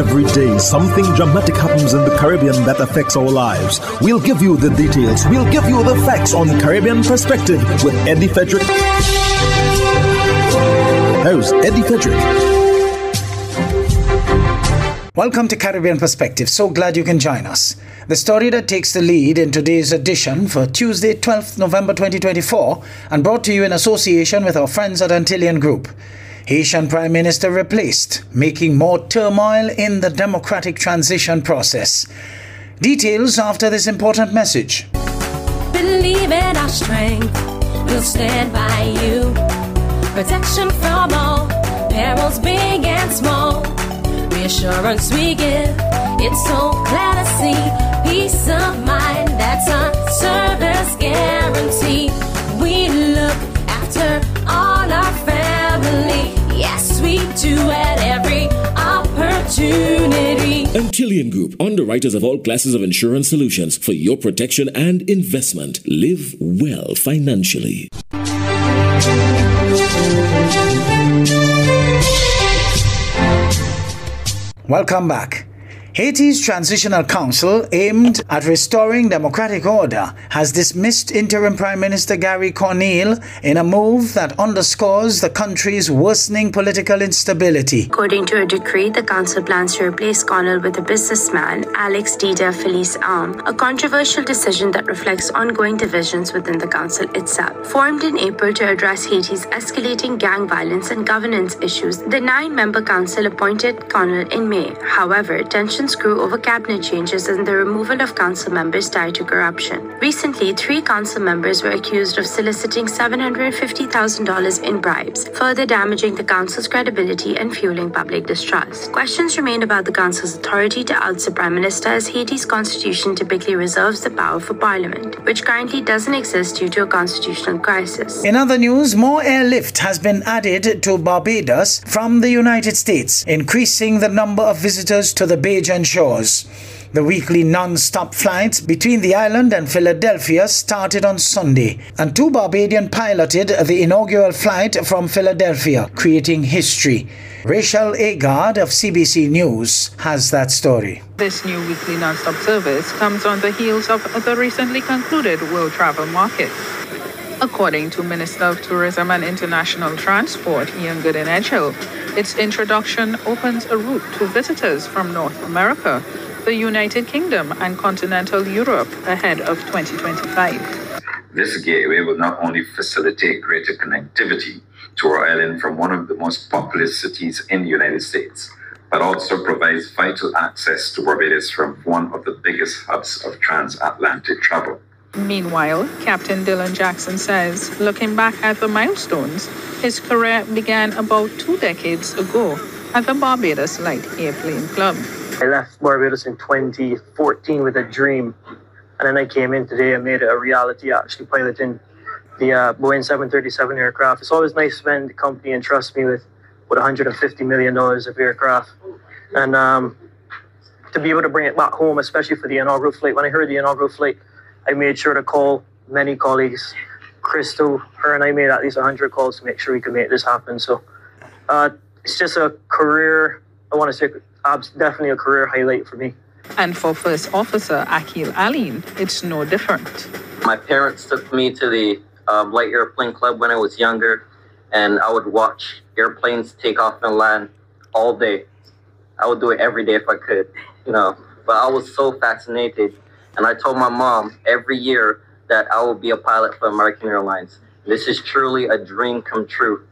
Every day, something dramatic happens in the Caribbean that affects our lives. We'll give you the details. We'll give you the facts on Caribbean Perspective with Eddie Frederick. Here's Eddie Frederick. Welcome to Caribbean Perspective. So glad you can join us. The story that takes the lead in today's edition for Tuesday, 12th November 2024, and brought to you in association with our friends at Antillean Group. Haitian Prime Minister replaced, making more turmoil in the democratic transition process. Details after this important message. Believe in our strength, we'll stand by you. Protection from all, perils big and small. Reassurance we give, it's so clear to see. Peace of mind, that's our service guarantee. We look after all our family. Yes, we do at every opportunity. Antillean Group, underwriters of all classes of insurance solutions for your protection and investment. Live well financially. Welcome back. Haiti's Transitional Council, aimed at restoring democratic order, has dismissed Interim Prime Minister Gary Corneille in a move that underscores the country's worsening political instability. According to a decree, the council plans to replace Corneille with a businessman, Alex Dida Felice Arm, a controversial decision that reflects ongoing divisions within the council itself. Formed in April to address Haiti's escalating gang violence and governance issues, the 9-member council appointed Corneille in May. However, tensions grew over cabinet changes and the removal of council members tied to corruption. Recently, 3 council members were accused of soliciting $750,000 in bribes, further damaging the council's credibility and fueling public distrust. Questions remain about the council's authority to oust the prime minister, as Haiti's constitution typically reserves the power for parliament, which currently doesn't exist due to a constitutional crisis. In other news, more airlift has been added to Barbados from the United States, increasing the number of visitors to the Bajan shores. The weekly non-stop flights between the island and Philadelphia started on Sunday, and 2 Barbadian piloted the inaugural flight from Philadelphia, creating history. Rachel Agard of CBC News has that story. This new weekly non-stop service comes on the heels of the recently concluded World Travel Market. According to Minister of Tourism and International Transport, Ian Goodin-Edghill, its introduction opens a route to visitors from North America, the United Kingdom, and continental Europe ahead of 2025. This gateway will not only facilitate greater connectivity to our island from one of the most populous cities in the United States, but also provides vital access to Barbados from one of the biggest hubs of transatlantic travel. Meanwhile, Captain Dylan Jackson says, looking back at the milestones, his career began about 2 decades ago at the Barbados Light Airplane Club. I left Barbados in 2014 with a dream, and then I came in today and made it a reality, actually piloting the Boeing 737 aircraft. It's always nice when the company entrusts me with $150 million of aircraft, and to be able to bring it back home, especially for the inaugural flight. When I heard the inaugural flight, I made sure to call many colleagues. Crystal, her and I made at least 100 calls to make sure we could make this happen. So it's just a career, I want to say, definitely a career highlight for me. And for First Officer Akil Aline, it's no different. My parents took me to the Light Airplane Club when I was younger, and I would watch airplanes take off and land all day. I would do it every day if I could, but I was so fascinated. And I told my mom every year that I will be a pilot for American Airlines. This is truly a dream come true.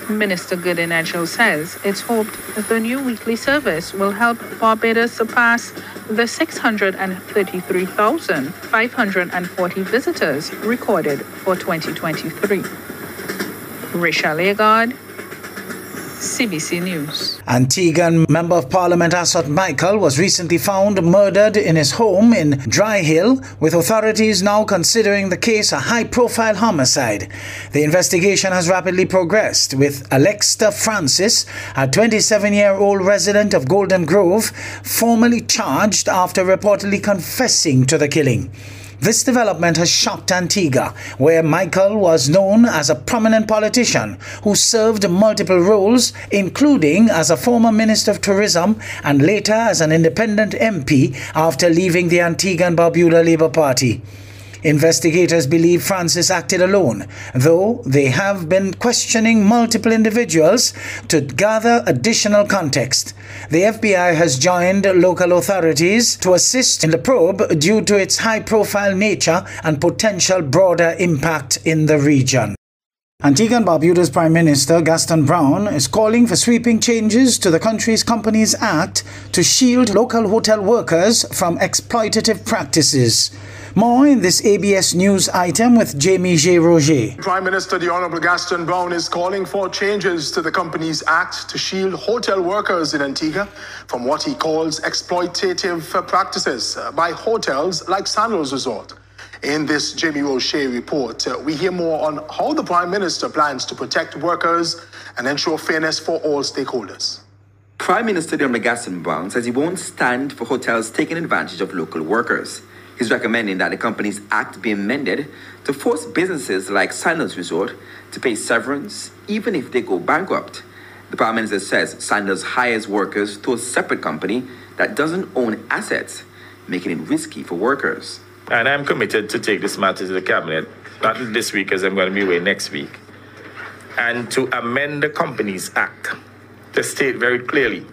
Minister Goodin-Edghill says it's hoped that the new weekly service will help Barbados surpass the 633,540 visitors recorded for 2023. Rachel Agard, CBC News. Antiguan Member of Parliament Asot Michael was recently found murdered in his home in Dry Hill, with authorities now considering the case a high-profile homicide. The investigation has rapidly progressed, with Alexta Francis, a 27-year-old resident of Golden Grove, formally charged after reportedly confessing to the killing. This development has shocked Antigua, where Michael was known as a prominent politician who served multiple roles, including as a former Minister of Tourism and later as an independent MP after leaving the Antigua and Barbuda Labour Party. Investigators believe Francis acted alone, though they have been questioning multiple individuals to gather additional context. The FBI has joined local authorities to assist in the probe due to its high-profile nature and potential broader impact in the region. Antigua and Barbuda's Prime Minister Gaston Brown is calling for sweeping changes to the country's Companies Act to shield local hotel workers from exploitative practices. More in this ABS News item with Jamie J. Roger. Prime Minister the Honourable Gaston Brown is calling for changes to the Companies Act to shield hotel workers in Antigua from what he calls exploitative practices by hotels like Sandals Resort. In this Jamie Rocher report, we hear more on how the Prime Minister plans to protect workers and ensure fairness for all stakeholders. Prime Minister the Honourable Gaston Brown says he won't stand for hotels taking advantage of local workers. He's recommending that the Companies Act be amended to force businesses like Sandals Resort to pay severance even if they go bankrupt. The Prime Minister says Sandals hires workers to a separate company that doesn't own assets, making it risky for workers. And I'm committed to take this matter to the Cabinet, not this week as I'm going to be away next week, and to amend the Companies Act to state very clearly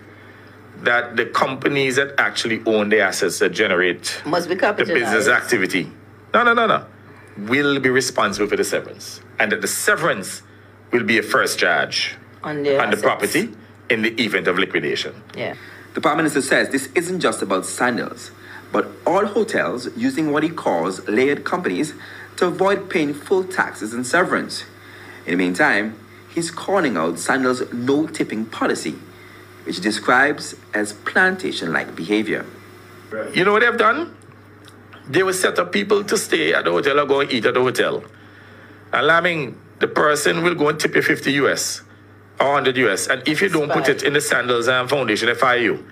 that the companies that actually own the assets that generate must be the business activity, will be responsible for the severance. And that the severance will be a first charge on the property in the event of liquidation. Yeah. The Prime Minister says this isn't just about Sandals, but all hotels using what he calls layered companies to avoid paying full taxes and severance. In the meantime, he's calling out Sandals' no-tipping policy, which he describes as plantation-like behavior. You know what they've done? They will set up people to stay at the hotel or go and eat at the hotel. Alarming, the person will go and tip you 50 US or 100 US. And if you don't put it in the Sandals Foundation, they fire you.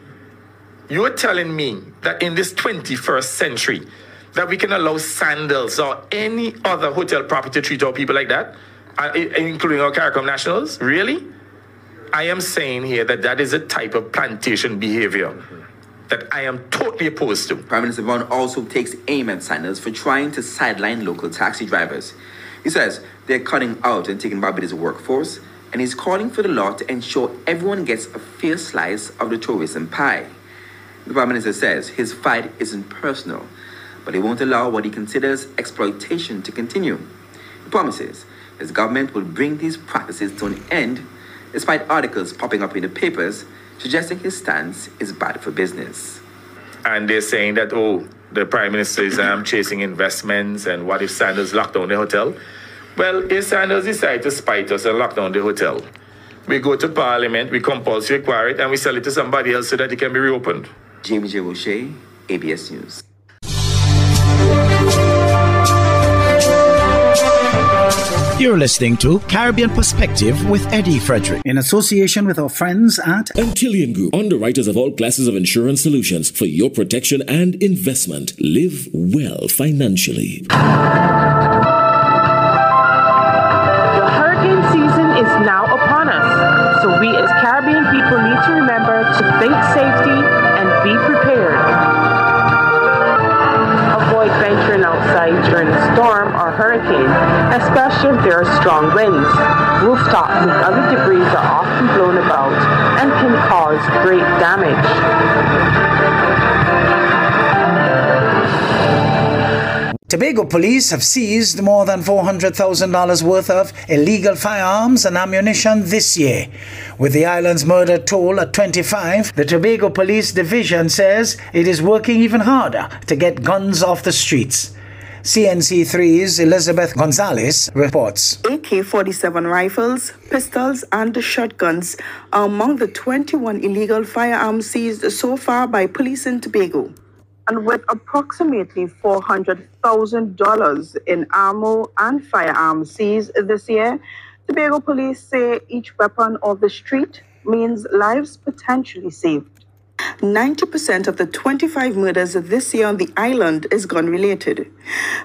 You're telling me that in this 21st century, that we can allow Sandals or any other hotel property to treat our people like that, including our CARICOM nationals? Really? I am saying here that that is a type of plantation behavior that I am totally opposed to. Prime Minister Brown also takes aim at Sandals for trying to sideline local taxi drivers. He says they're cutting out and taking Barbuda's workforce, and he's calling for the law to ensure everyone gets a fair slice of the tourism pie. The Prime Minister says his fight isn't personal, but he won't allow what he considers exploitation to continue. He promises his government will bring these practices to an end, despite articles popping up in the papers suggesting his stance is bad for business. And they're saying that, the Prime Minister is chasing investments, and what if Sandals lock down the hotel? Well, if Sandals decide to spite us and lock down the hotel, we go to Parliament, we compulsory acquire it, and we sell it to somebody else so that it can be reopened. Jamie J. Rocher, ABS News. You're listening to Caribbean Perspective with Eddie Frederick, in association with our friends at Antillian Group, underwriters of all classes of insurance solutions for your protection and investment. Live well financially. The hurricane season is now upon us, so we as Caribbean people need to remember to think safety and be prepared. Avoid venturing outside during a storm or hurricane, especially if there are strong winds. Rooftops and other debris are often blown about and can cause great damage. Tobago police have seized more than $400,000 worth of illegal firearms and ammunition this year. With the island's murder toll at 25, the Tobago Police Division says it is working even harder to get guns off the streets. CNC3's Elizabeth Gonzalez reports. AK-47 rifles, pistols and shotguns are among the 21 illegal firearms seized so far by police in Tobago. And with approximately $400,000 in ammo and firearms seized this year, Tobago police say each weapon off the street means lives potentially saved. 90% of the 25 murders this year on the island is gun-related.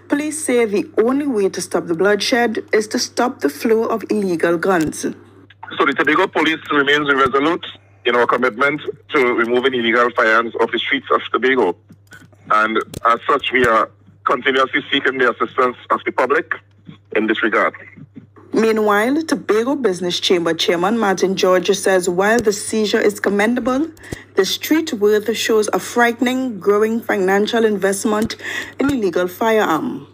Police say the only way to stop the bloodshed is to stop the flow of illegal guns. So the Tobago Police remains resolute in our commitment to removing illegal firearms off the streets of Tobago. And as such, we are continuously seeking the assistance of the public in this regard. Meanwhile, Tobago Business Chamber Chairman Martin George says while the seizure is commendable, the street worth shows a frightening, growing financial investment in illegal firearms.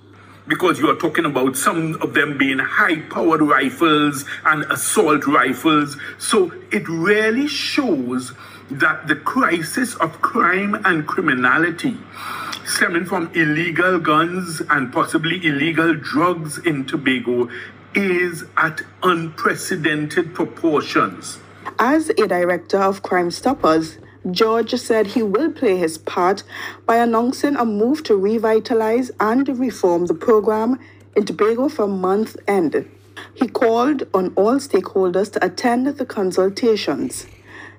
Because you are talking about some of them being high-powered rifles and assault rifles. So it really shows that the crisis of crime and criminality stemming from illegal guns and possibly illegal drugs in Tobago is at unprecedented proportions. As a director of Crime Stoppers, George said he will play his part by announcing a move to revitalize and reform the program in Tobago from month end. He called on all stakeholders to attend the consultations.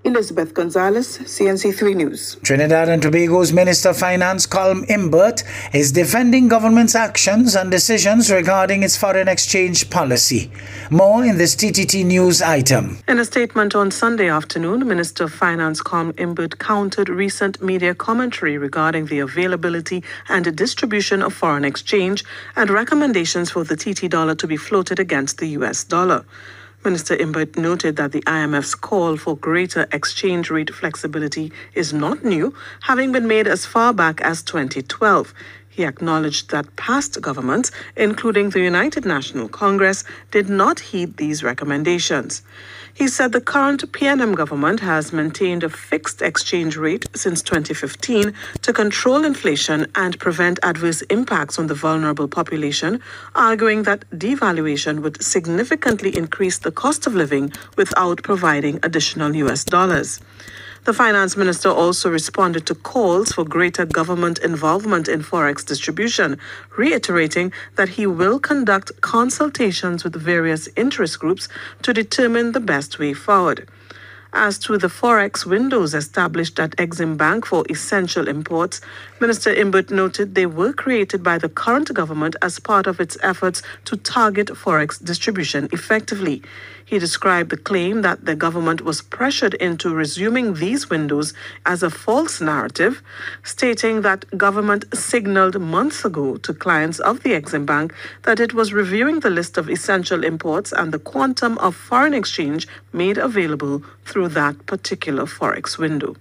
Elizabeth Gonzalez, CNC3 News. Trinidad and Tobago's Minister of Finance, Colm Imbert, is defending government's actions and decisions regarding its foreign exchange policy. More in this TTT News item. In a statement on Sunday afternoon, Minister of Finance Colm Imbert countered recent media commentary regarding the availability and distribution of foreign exchange and recommendations for the TT dollar to be floated against the US dollar. Minister Imbert noted that the IMF's call for greater exchange rate flexibility is not new, having been made as far back as 2012. He acknowledged that past governments, including the United National Congress, did not heed these recommendations. He said the current PNM government has maintained a fixed exchange rate since 2015 to control inflation and prevent adverse impacts on the vulnerable population, arguing that devaluation would significantly increase the cost of living without providing additional US dollars. The finance minister also responded to calls for greater government involvement in forex distribution, reiterating that he will conduct consultations with various interest groups to determine the best way forward. As to the forex windows established at Exim Bank for essential imports, Minister Imbert noted they were created by the current government as part of its efforts to target forex distribution effectively. He described the claim that the government was pressured into resuming these windows as a false narrative, stating that government signaled months ago to clients of the Exim Bank that it was reviewing the list of essential imports and the quantum of foreign exchange made available through that particular forex window.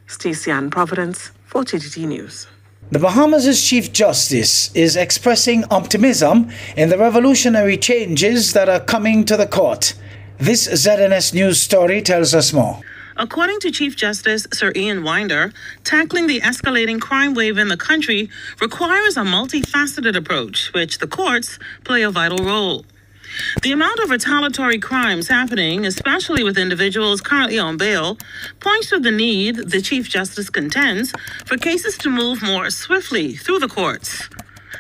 Stacey Ann Providence for TTT News. The Bahamas' Chief Justice is expressing optimism in the revolutionary changes that are coming to the court. This ZNS News story tells us more. According to Chief Justice Sir Ian Winder, tackling the escalating crime wave in the country requires a multifaceted approach, which the courts play a vital role. The amount of retaliatory crimes happening, especially with individuals currently on bail, points to the need, the Chief Justice contends, for cases to move more swiftly through the courts.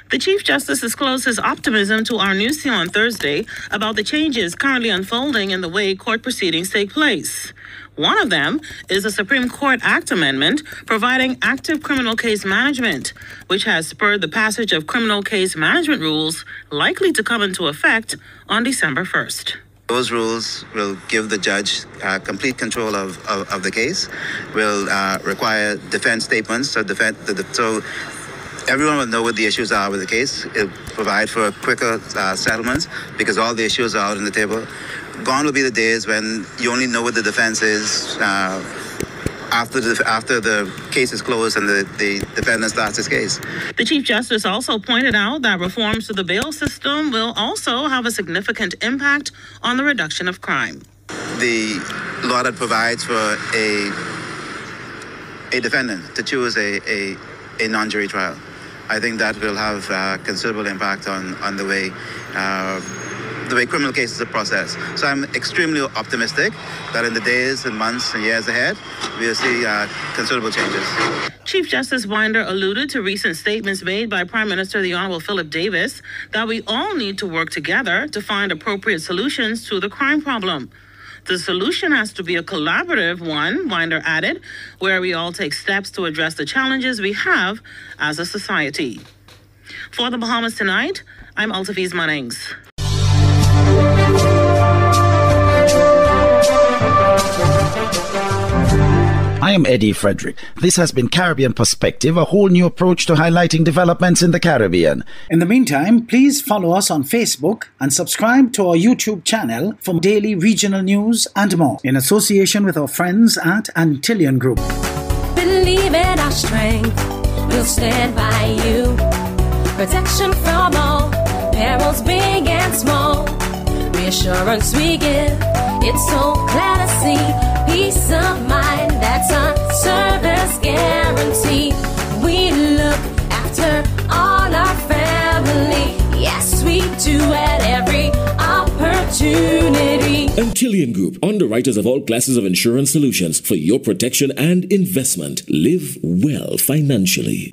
The Chief Justice disclosed his optimism to our news team on Thursday about the changes currently unfolding in the way court proceedings take place. One of them is the Supreme Court Act amendment providing active criminal case management, which has spurred the passage of criminal case management rules likely to come into effect on December 1st. Those rules will give the judge complete control of the case, will require defense statements, so everyone will know what the issues are with the case. It'll provide for quicker settlements because all the issues are out on the table. Gone will be the days when you only know what the defense is after the case is closed and the defendant starts his case. The Chief Justice also pointed out that reforms to the bail system will also have a significant impact on the reduction of crime. The law that provides for a defendant to choose a non-jury trial, I think that will have considerable impact on the way criminal cases are processed. So I'm extremely optimistic that in the days and months and years ahead, we'll see considerable changes. Chief Justice Winder alluded to recent statements made by Prime Minister the Honorable Philip Davis that we all need to work together to find appropriate solutions to the crime problem. The solution has to be a collaborative one, Winder added, where we all take steps to address the challenges we have as a society. For the Bahamas Tonight, I'm Altafiz Mannings. I am Eddie Frederick. This has been Caribbean Perspective, a whole new approach to highlighting developments in the Caribbean. In the meantime, please follow us on Facebook and subscribe to our YouTube channel for daily regional news and more, in association with our friends at Antillian Group. Believe in our strength, we'll stand by you. Protection from all perils, big and small. Reassurance we give, it's so clear to see. Peace of mind, that's our service guarantee. We look after all our family. Yes, we do at every opportunity. Antillian Group, underwriters of all classes of insurance solutions for your protection and investment. Live well financially.